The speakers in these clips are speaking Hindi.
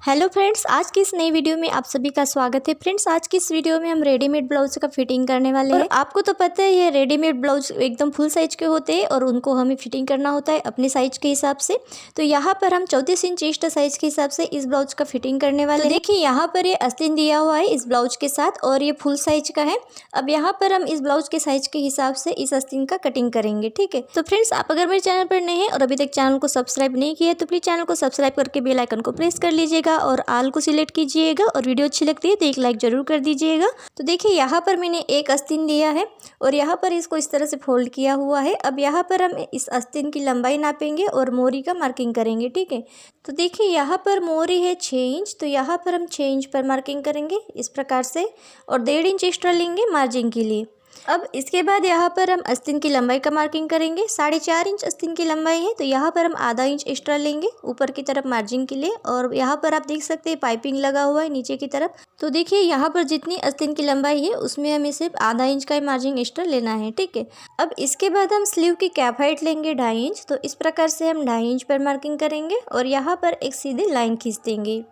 हेलो फ्रेंड्स, आज की इस नई वीडियो में आप सभी का स्वागत है। फ्रेंड्स, आज की इस वीडियो में हम रेडीमेड ब्लाउज का फिटिंग करने वाले हैं। आपको तो पता है ये रेडीमेड ब्लाउज एकदम फुल साइज के होते हैं और उनको हमें फिटिंग करना होता है अपने साइज के हिसाब से। तो यहाँ पर हम 34 इंच एक्स्ट्रा साइज के हिसाब से इस ब्लाउज का फिटिंग करने वाले हैं। देखिए यहाँ पर ये आस्तीन दिया हुआ है इस ब्लाउज के साथ और ये फुल साइज का है। अब यहाँ पर हम इस ब्लाउज के साइज के हिसाब से इस आस्तीन का कटिंग करेंगे, ठीक है। तो फ्रेंड्स, आप अगर मेरे चैनल पर नए हैं और अभी तक चैनल को सब्सक्राइब नहीं किया है तो प्लीज चैनल को सब्सक्राइब करके बेल आइकन को प्रेस कर लीजिएगा और आल को सिलेक्ट कीजिएगा और वीडियो अच्छी लगती है तो एक लाइक जरूर कर दीजिएगा। तो देखिए यहाँ पर मैंने एक आस्तीन लिया है और यहाँ पर इसको इस तरह से फोल्ड किया हुआ है। अब यहाँ पर हम इस आस्तीन की लंबाई नापेंगे और मोरी का मार्किंग करेंगे, ठीक है। तो देखिए यहाँ पर मोरी है 6 इंच, तो यहाँ पर हम 6 इंच पर मार्किंग करेंगे इस प्रकार से और 1.5 इंच एक्स्ट्रा लेंगे मार्जिन के लिए। अब इसके बाद यहाँ पर हम आस्तीन की लंबाई का मार्किंग करेंगे। 4.5 इंच आस्तीन की लंबाई है, तो यहाँ पर हम आधा इंच एक्स्ट्रा लेंगे ऊपर की तरफ मार्जिन के लिए। और यहाँ पर आप देख सकते हैं पाइपिंग लगा हुआ है नीचे की तरफ। तो देखिए यहाँ पर जितनी आस्तीन की लंबाई है उसमें हमें सिर्फ आधा इंच का मार्जिन एक्स्ट्रा लेना है, ठीक है। अब इसके बाद हम स्लीव की कैप हाइट लेंगे 2.5 इंच, तो इस प्रकार से हम 2.5 इंच पर मार्किंग करेंगे और यहाँ पर एक सीधी लाइन खींच देंगे।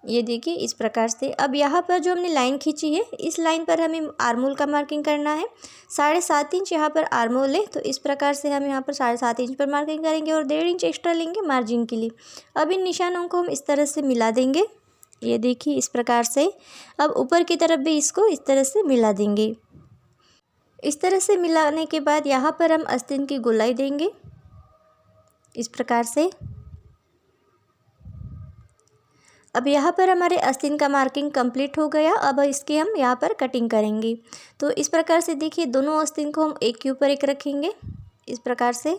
ये देखिए इस प्रकार से। अब यहाँ पर जो हमने लाइन खींची है इस लाइन पर हमें आर्मोल का मार्किंग करना है। 7.5 इंच यहाँ पर आर्मोल है, तो इस प्रकार से हम यहाँ पर 7.5 इंच पर मार्किंग करेंगे और 1.5 इंच एक्स्ट्रा लेंगे मार्जिन के लिए। अब इन निशानों को हम इस तरह से मिला देंगे, ये देखिए इस प्रकार से। अब ऊपर की तरफ भी इसको इस तरह से मिला देंगे। इस तरह से मिलाने के बाद यहाँ पर हम आस्तीन की गोलाई देंगे इस प्रकार से। अब यहाँ पर हमारे आस्तीन का मार्किंग कंप्लीट हो गया। अब इसकी हम यहाँ पर कटिंग करेंगे। तो इस प्रकार से देखिए दोनों आस्तीन को हम एक के ऊपर एक रखेंगे इस प्रकार से।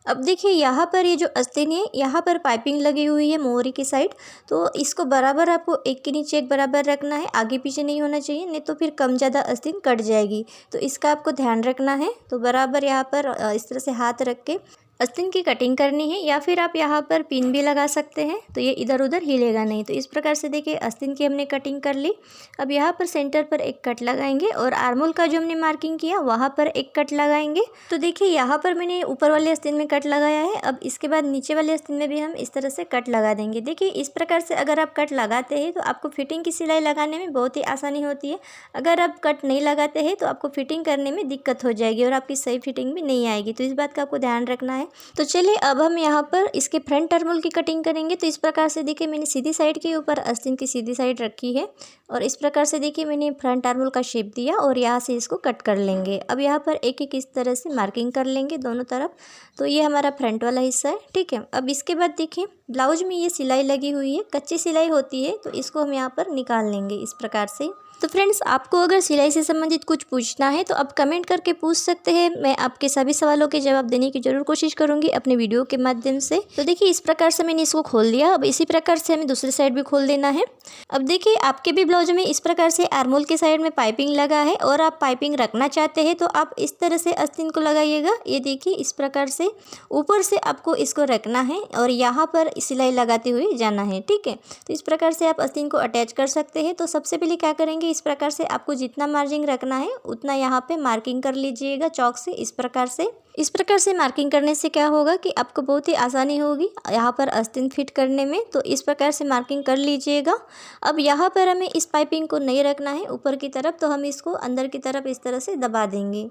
अब देखिए यहाँ पर ये जो आस्तीन है यहाँ पर पाइपिंग लगी हुई है मोहरी की साइड, तो इसको बराबर आपको एक के नीचे एक बराबर रखना है, आगे पीछे नहीं होना चाहिए, नहीं तो फिर कम ज़्यादा आस्तीन कट जाएगी। तो इसका आपको ध्यान रखना है। तो बराबर यहाँ पर इस तरह से हाथ रख के आस्तीन की कटिंग करनी है, या फिर आप यहाँ पर पिन भी लगा सकते हैं तो ये इधर उधर हिलेगा नहीं। तो इस प्रकार से देखिए आस्तीन की हमने कटिंग कर ली। अब यहाँ पर सेंटर पर एक कट लगाएंगे और आर्मोल का जो हमने मार्किंग किया वहाँ पर एक कट लगाएंगे। तो देखिए यहाँ पर मैंने ऊपर वाले आस्तीन में कट लगाया है। अब इसके बाद नीचे वाले आस्तीन में भी हम इस तरह से कट लगा देंगे। देखिए इस प्रकार से अगर आप कट लगाते हैं तो आपको फिटिंग की सिलाई लगाने में बहुत ही आसानी होती है। अगर आप कट नहीं लगाते हैं तो आपको फिटिंग करने में दिक्कत हो जाएगी और आपकी सही फिटिंग भी नहीं आएगी। तो इस बात का आपको ध्यान रखना है। तो चलिए अब हम यहाँ पर इसके फ्रंट आर्मोल की कटिंग करेंगे। तो इस प्रकार से देखिए मैंने सीधी साइड के ऊपर आस्तीन की सीधी साइड रखी है और इस प्रकार से देखिए मैंने फ्रंट आर्मोल का शेप दिया और यहाँ से इसको कट कर लेंगे। अब यहाँ पर एक एक इस तरह से मार्किंग कर लेंगे दोनों तरफ। तो ये हमारा फ्रंट वाला हिस्सा है, ठीक है। अब इसके बाद देखिए ब्लाउज में ये सिलाई लगी हुई है, कच्ची सिलाई होती है, तो इसको हम यहाँ पर निकाल लेंगे इस प्रकार से। तो फ्रेंड्स, आपको अगर सिलाई से संबंधित कुछ पूछना है तो आप कमेंट करके पूछ सकते हैं। मैं आपके सभी सवालों के जवाब देने की जरूर कोशिश करूंगी अपने वीडियो के माध्यम से। तो देखिए इस प्रकार से मैंने इसको खोल दिया। अब इसी प्रकार से हमें दूसरी साइड भी खोल देना है। अब देखिए आपके भी ब्लाउज में इस प्रकार से आर्मोल के साइड में पाइपिंग लगा है और आप पाइपिंग रखना चाहते हैं तो आप इस तरह से आस्तीन को लगाइएगा। ये देखिए इस प्रकार से ऊपर से आपको इसको रखना है और यहाँ पर सिलाई लगाते हुए जाना है, ठीक है। तो इस प्रकार से आप आस्तीन को अटैच कर सकते हैं। तो सबसे पहले क्या करेंगे, इस प्रकार से आपको जितना मार्जिन रखना है उतना यहाँ पे मार्किंग कर लीजिएगा चौक से इस प्रकार से। इस प्रकार से मार्किंग करने से क्या होगा कि आपको बहुत ही आसानी होगी यहाँ पर आस्तीन फिट करने में। तो इस प्रकार से मार्किंग कर लीजिएगा। अब यहाँ पर हमें इस पाइपिंग को नहीं रखना है ऊपर की तरफ, तो हम इसको अंदर की तरफ इस तरह से दबा देंगे,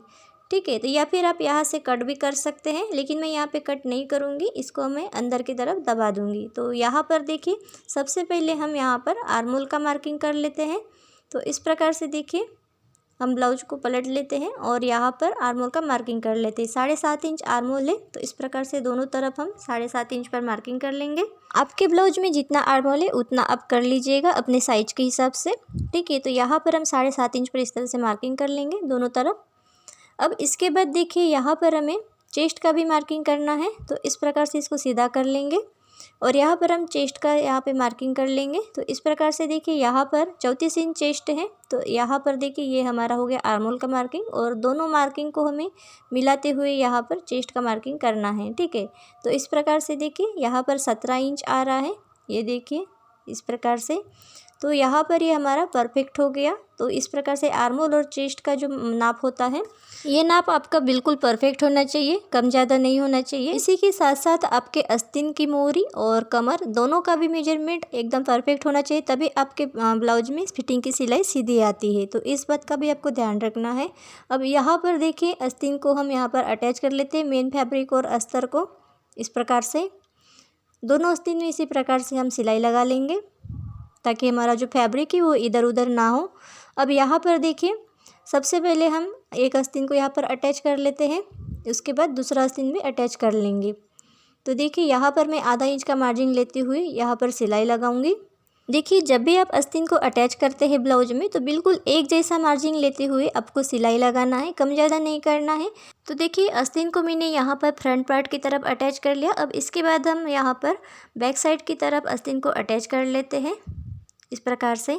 ठीक है। तो या फिर आप यहाँ से कट भी कर सकते हैं, लेकिन मैं यहाँ पे कट नहीं करूँगी, इसको मैं अंदर की तरफ दबा दूँगी। तो यहाँ पर देखिए सबसे पहले हम यहाँ पर आर्मोल का मार्किंग कर लेते हैं। तो इस प्रकार से देखिए हम ब्लाउज को पलट लेते हैं और यहाँ पर आर्मोल का मार्किंग कर लेते हैं। 7.5 इंच आर्मोल है, तो इस प्रकार से दोनों तरफ हम 7.5 इंच पर मार्किंग कर लेंगे। आपके ब्लाउज में जितना आर्मोल है उतना आप कर लीजिएगा अपने साइज के हिसाब से, ठीक है। तो यहाँ पर हम 7.5 इंच पर इस तरह से मार्किंग कर लेंगे दोनों तरफ। अब इसके बाद देखिए यहाँ पर हमें चेस्ट का भी मार्किंग करना है। तो इस प्रकार से इसको सीधा कर लेंगे और यहाँ पर हम चेस्ट का यहाँ पे मार्किंग कर लेंगे। तो इस प्रकार से देखिए यहाँ पर 34 इंच चेस्ट है, तो यहाँ पर देखिए ये हमारा हो गया आर्मोल का मार्किंग और दोनों मार्किंग को हमें मिलाते हुए यहाँ पर चेस्ट का मार्किंग करना है, ठीक है। तो इस प्रकार से देखिए यहाँ पर 17 इंच आ रहा है, ये देखिए इस प्रकार से। तो यहाँ पर ये हमारा परफेक्ट हो गया। तो इस प्रकार से आर्म होल और चेस्ट का जो नाप होता है, ये नाप आपका बिल्कुल परफेक्ट होना चाहिए, कम ज़्यादा नहीं होना चाहिए। इसी के साथ साथ आपके आस्तीन की मोहरी और कमर दोनों का भी मेजरमेंट एकदम परफेक्ट होना चाहिए, तभी आपके ब्लाउज में फिटिंग की सिलाई सीधी आती है। तो इस बात का भी आपको ध्यान रखना है। अब यहाँ पर देखिए आस्तीन को हम यहाँ पर अटैच कर लेते हैं मेन फैब्रिक और अस्तर को। इस प्रकार से दोनों आस्तीन में इसी प्रकार से हम सिलाई लगा लेंगे ताकि हमारा जो फैब्रिक है वो इधर उधर ना हो। अब यहाँ पर देखिए सबसे पहले हम एक आस्तीन को यहाँ पर अटैच कर लेते हैं, उसके बाद दूसरा आस्तीन भी अटैच कर लेंगे। तो देखिए यहाँ पर मैं आधा इंच का मार्जिन लेते हुए यहाँ पर सिलाई लगाऊंगी। देखिए जब भी आप आस्तीन को अटैच करते हैं ब्लाउज में तो बिल्कुल एक जैसा मार्जिन लेते हुए आपको सिलाई लगाना है, कम ज़्यादा नहीं करना है। तो देखिए आस्तीन को मैंने यहाँ पर फ्रंट पार्ट की तरफ अटैच कर लिया। अब इसके बाद हम यहाँ पर बैक साइड की तरफ आस्तीन को अटैच कर लेते हैं इस प्रकार से।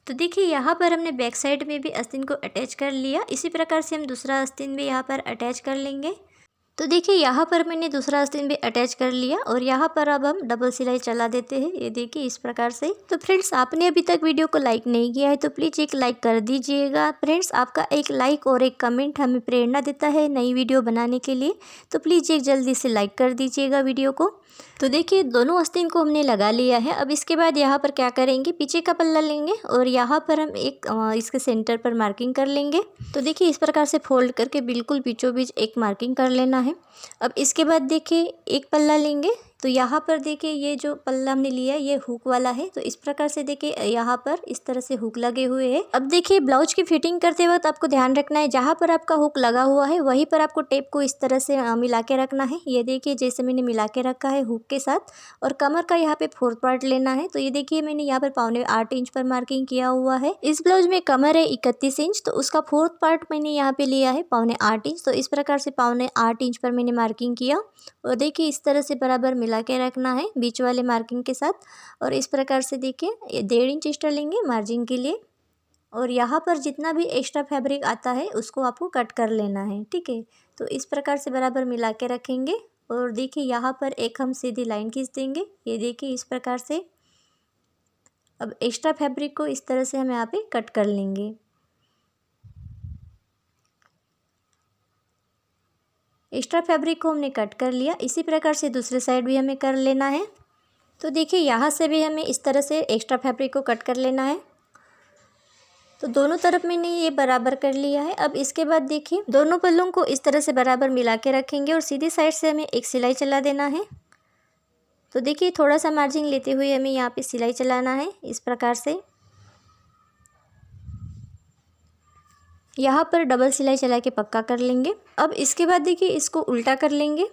तो देखिए यहाँ पर हमने बैक साइड में भी आस्तीन को अटैच कर लिया। इसी प्रकार से हम दूसरा आस्तीन भी यहाँ पर अटैच कर लेंगे। तो देखिए यहाँ पर मैंने दूसरा आस्तीन भी अटैच कर लिया और यहाँ पर अब हम डबल सिलाई चला देते हैं। ये देखिए इस प्रकार से। तो फ्रेंड्स आपने अभी तक वीडियो को लाइक नहीं किया है तो प्लीज़ एक लाइक कर दीजिएगा। फ्रेंड्स आपका एक लाइक और एक कमेंट हमें प्रेरणा देता है नई वीडियो बनाने के लिए। तो प्लीज़ एक जल्दी से लाइक कर दीजिएगा वीडियो को। तो देखिए दोनों आस्तीन को हमने लगा लिया है। अब इसके बाद यहाँ पर क्या करेंगे, पीछे का पल्ला लेंगे और यहाँ पर हम एक इसके सेंटर पर मार्किंग कर लेंगे। तो देखिए इस प्रकार से फोल्ड करके बिल्कुल बीचों बीच एक मार्किंग कर लेना है। अब इसके बाद देखिए एक पल्ला लेंगे। तो यहाँ पर देखिए ये जो पल्ला हमने लिया है ये हुक वाला है। तो इस प्रकार से देखिए यहाँ पर इस तरह से हुक लगे हुए हैं। अब देखिए ब्लाउज की फिटिंग करते वक्त आपको ध्यान रखना है जहाँ पर आपका हुक लगा हुआ है वहीं पर आपको टेप को इस तरह से मिला के रखना है। ये देखिए जैसे मैंने मिला के रखा है हुक के साथ। और कमर का यहाँ पे 4th पार्ट लेना है। तो ये देखिए मैंने यहाँ पर 7.25 इंच पर मार्किंग किया हुआ है। इस ब्लाउज में कमर है 31 इंच, तो उसका 4th पार्ट मैंने यहाँ पे लिया है 7.25 इंच। तो इस प्रकार से 7.25 इंच पर मैंने मार्किंग किया और देखिए इस तरह से बराबर मिला के रखना है बीच वाले मार्किंग के साथ। और इस प्रकार से देखिए 1.5 इंच एक्स्ट्रा लेंगे मार्जिन के लिए और यहाँ पर जितना भी एक्स्ट्रा फैब्रिक आता है उसको आपको कट कर लेना है, ठीक है। तो इस प्रकार से बराबर मिला के रखेंगे और देखिए यहाँ पर एक हम सीधी लाइन खींच देंगे। ये देखिए इस प्रकार से। अब एक्स्ट्रा फैब्रिक को इस तरह से हम यहाँ पे कट कर लेंगे। एक्स्ट्रा फैब्रिक को हमने कट कर लिया। इसी प्रकार से दूसरे साइड भी हमें कर लेना है। तो देखिए यहाँ से भी हमें इस तरह से एक्स्ट्रा फैब्रिक को कट कर लेना है। तो दोनों तरफ मैंने ये बराबर कर लिया है। अब इसके बाद देखिए दोनों पल्लों को इस तरह से बराबर मिला के रखेंगे और सीधी साइड से हमें एक सिलाई चला देना है। तो देखिए थोड़ा सा मार्जिन लेते हुए हमें यहाँ पे सिलाई चलाना है इस प्रकार से। यहाँ पर डबल सिलाई चला के पक्का कर लेंगे। अब इसके बाद देखिए इसको उल्टा कर लेंगे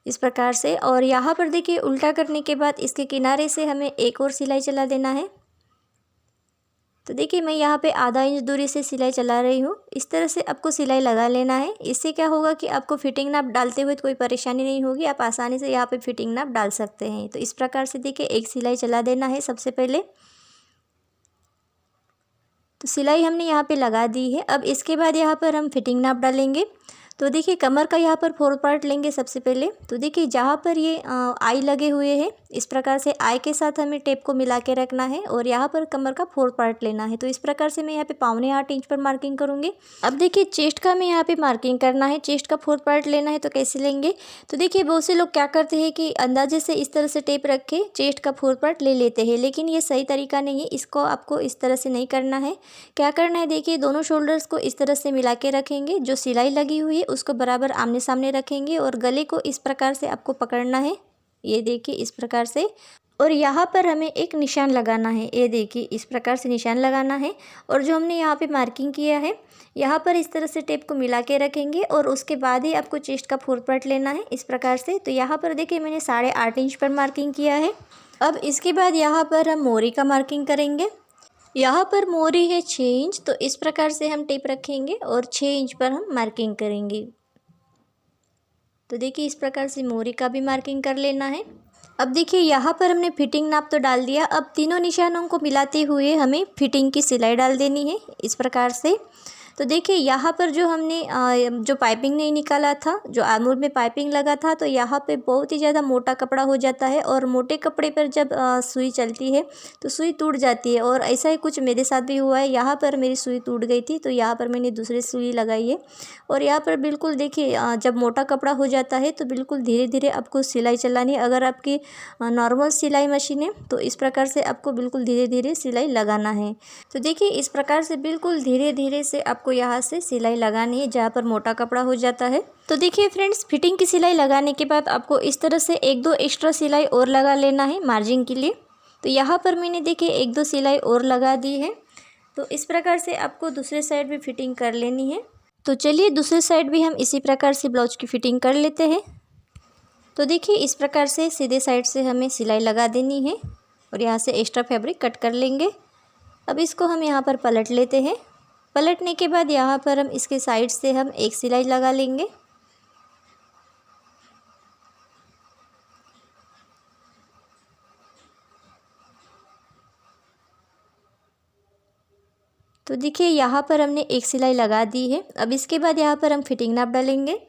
इस प्रकार से। और यहाँ पर देखिए उल्टा करने के बाद इसके किनारे से हमें एक और सिलाई चला देना है। तो देखिए मैं यहाँ पे आधा इंच दूरी से सिलाई चला रही हूँ। इस तरह से आपको सिलाई लगा लेना है। इससे क्या होगा कि आपको फिटिंग नाप डालते हुए कोई परेशानी नहीं होगी, आप आसानी से यहाँ पे फिटिंग नाप डाल सकते हैं। तो इस प्रकार से देखिए एक सिलाई चला देना है सबसे पहले। तो सिलाई हमने यहाँ पे लगा दी है। अब इसके बाद यहाँ पर हम फिटिंग नाप डालेंगे। तो देखिए कमर का यहाँ पर 4th पार्ट लेंगे सबसे पहले। तो देखिए जहाँ पर ये आई लगे हुए हैं इस प्रकार से आई के साथ हमें टेप को मिला के रखना है और यहाँ पर कमर का 4th पार्ट लेना है। तो इस प्रकार से मैं यहाँ पे 7.25 इंच पर मार्किंग करूँगी। अब देखिए चेस्ट का हमें यहाँ पे मार्किंग करना है, चेस्ट का 4th पार्ट लेना है। तो कैसे लेंगे, तो देखिए बहुत से लोग क्या करते हैं कि अंदाजे से इस तरह से टेप रख के चेस्ट का 4th पार्ट ले लेते हैं, लेकिन ये सही तरीका नहीं है। इसको आपको इस तरह से नहीं करना है। क्या करना है, देखिए दोनों शोल्डर्स को इस तरह से मिला के रखेंगे, जो सिलाई लगी हुई है उसको बराबर आमने सामने रखेंगे और गले को इस प्रकार से आपको पकड़ना है। ये देखिए इस प्रकार से। और यहाँ पर हमें एक निशान लगाना है। ये देखिए इस प्रकार से निशान लगाना है। और जो हमने यहाँ पे मार्किंग किया है यहाँ पर इस तरह से टेप को मिला के रखेंगे और उसके बाद ही आपको चेस्ट का 4th पार्ट लेना है इस प्रकार से। तो यहाँ पर देखिए मैंने 8.5 इंच पर मार्किंग किया है। अब इसके बाद यहाँ पर हम मोरी का मार्किंग करेंगे। यहाँ पर मोरी है 6 इंच। तो इस प्रकार से हम टेप रखेंगे और 6 इंच पर हम मार्किंग करेंगे। तो देखिए इस प्रकार से मोरी का भी मार्किंग कर लेना है। अब देखिए यहाँ पर हमने फिटिंग नाप तो डाल दिया। अब तीनों निशानों को मिलाते हुए हमें फिटिंग की सिलाई डाल देनी है इस प्रकार से। तो देखिए यहाँ पर जो हमने जो पाइपिंग नहीं निकाला था, जो आर्मोल में पाइपिंग लगा था, तो यहाँ पे बहुत ही ज़्यादा मोटा कपड़ा हो जाता है और मोटे कपड़े पर जब सुई चलती है तो सुई टूट जाती है। और ऐसा ही कुछ मेरे साथ भी हुआ है। यहाँ पर मेरी सुई टूट गई थी, तो यहाँ पर मैंने दूसरी सुई लगाई है। और यहाँ पर बिल्कुल देखिए जब मोटा कपड़ा हो जाता है तो बिल्कुल धीरे धीरे आपको सिलाई चलानी है। अगर आपकी नॉर्मल सिलाई मशीन है तो इस प्रकार से आपको बिल्कुल धीरे धीरे सिलाई लगाना है। तो देखिए इस प्रकार से बिल्कुल धीरे धीरे से आपको यहाँ से सिलाई लगानी है जहाँ पर मोटा कपड़ा हो जाता है। तो देखिए फ्रेंड्स, फिटिंग की सिलाई लगाने के बाद आपको इस तरह से 1-2 एक्स्ट्रा सिलाई और लगा लेना है मार्जिन के लिए। तो यहाँ पर मैंने देखिए 1-2 सिलाई और लगा दी है। तो इस प्रकार से आपको दूसरे साइड भी फिटिंग कर लेनी है। तो चलिए दूसरे साइड भी हम इसी प्रकार से ब्लाउज की फिटिंग कर लेते हैं। तो देखिए इस प्रकार से सीधे साइड से हमें सिलाई लगा देनी है और यहाँ से एक्स्ट्रा फैब्रिक कट कर लेंगे। अब इसको हम यहाँ पर पलट लेते हैं। पलटने के बाद यहाँ पर हम इसके साइड से हम एक सिलाई लगा लेंगे। तो देखिए यहाँ पर हमने एक सिलाई लगा दी है। अब इसके बाद यहाँ पर हम फिटिंग नाप डालेंगे।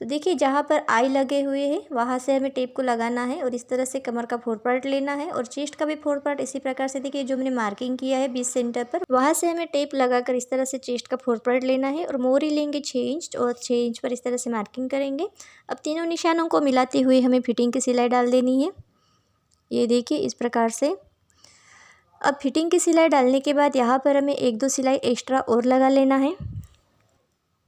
तो देखिए जहाँ पर आई लगे हुए हैं वहाँ से हमें टेप को लगाना है और इस तरह से कमर का 4 पार्ट लेना है और चेस्ट का भी 4 पार्ट इसी प्रकार से। देखिए जो हमने मार्किंग किया है 20 सेंटर पर, वहाँ से हमें टेप लगाकर इस तरह से चेस्ट का 4 पार्ट लेना है और मोहरी लेंगे 6 इंच और 6 इंच पर इस तरह से मार्किंग करेंगे। अब तीनों निशानों को मिलाते हुए हमें फिटिंग की सिलाई डाल देनी है। ये देखिए इस प्रकार से। अब फिटिंग की सिलाई डालने के बाद यहाँ पर हमें 1-2 सिलाई एक्स्ट्रा और लगा लेना है।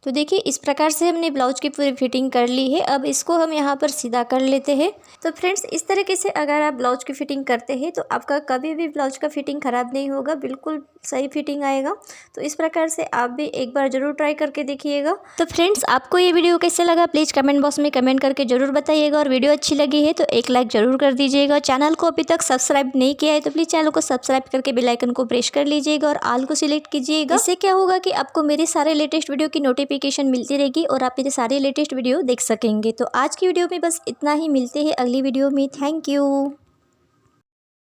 तो देखिए इस प्रकार से हमने ब्लाउज की पूरी फिटिंग कर ली है। अब इसको हम यहाँ पर सीधा कर लेते हैं। तो फ्रेंड्स इस तरीके से अगर आप ब्लाउज की फिटिंग करते हैं तो आपका कभी भी ब्लाउज का फिटिंग ख़राब नहीं होगा, बिल्कुल सही फिटिंग आएगा। तो इस प्रकार से आप भी एक बार ज़रूर ट्राई करके देखिएगा। तो फ्रेंड्स आपको ये वीडियो कैसे लगा प्लीज़ कमेंट बॉक्स में कमेंट करके ज़रूर बताइएगा और वीडियो अच्छी लगी है तो एक लाइक ज़रूर कर दीजिएगा। चैनल को अभी तक सब्सक्राइब नहीं किया है तो प्लीज़ चैनल को सब्सक्राइब करके बेल आइकन को प्रेस कर लीजिएगा और ऑल को सिलेक्ट कीजिएगा। इससे क्या होगा कि आपको मेरे सारे लेटेस्ट वीडियो की नोटिफिकेशन मिलती रहेगी और आप मेरे सारे लेटेस्ट वीडियो देख सकेंगे। तो आज की वीडियो में बस इतना ही, मिलते हैं अगली वीडियो में। Thank you.